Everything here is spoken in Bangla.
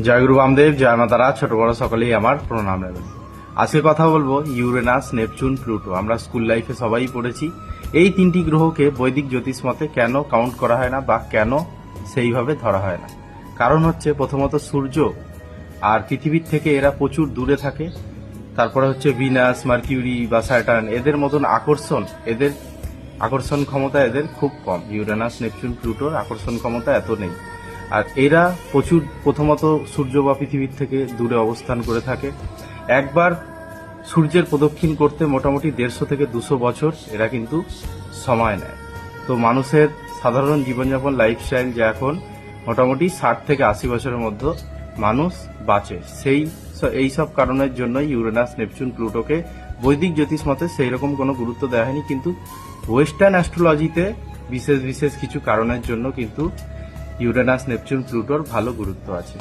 জয় গুরু বামদেব, জয় মাতারা। ছোট বড় সকলেই আমার প্রণাম নেবেন। আজকে কথা বলবো ইউরেনাস, নেপচুন, প্লুটো। আমরা স্কুল লাইফে সবাই পড়েছি। এই তিনটি গ্রহকে বৈদিক জ্যোতিষ মতে কেন কাউন্ট করা হয় না বা কেন সেইভাবে ধরা হয় না। কারণ হচ্ছে প্রথমত সূর্য আর পৃথিবীর থেকে এরা প্রচুর দূরে থাকে। তারপরে হচ্ছে ভিনাস, মার্কিউরি বা স্যাটার্ন, এদের মতন এদের আকর্ষণ ক্ষমতা এদের খুব কম। ইউরেনাস, নেপচুন, প্লুটোর আকর্ষণ ক্ষমতা এত নেই। আর এরা প্রথমত সূর্য বা পৃথিবীর থেকে দূরে অবস্থান করে থাকে। একবার সূর্যের প্রদক্ষিণ করতে মোটামুটি 150 থেকে 200 বছর এরা কিন্তু সময় নেয়। তো মানুষের সাধারণ জীবনযাপন লাইফস্টাইল যে এখন মোটামুটি 60 থেকে 80 বছরের মধ্যে মানুষ বাঁচে। এই সব কারণের জন্য ইউরেনাস, নেপচুন, প্লুটোকে বৈদিক জ্যোতিষ মতে সেই রকম কোনো গুরুত্ব দেওয়া হয়নি, কিন্তু ওয়েস্টার্ন অ্যাস্ট্রোলজিতে বিশেষ কিছু কারণের জন্য কিন্তু ইউরেনাস, নেপচুন, প্লুটোর ভালো গুরুত্ব আছে।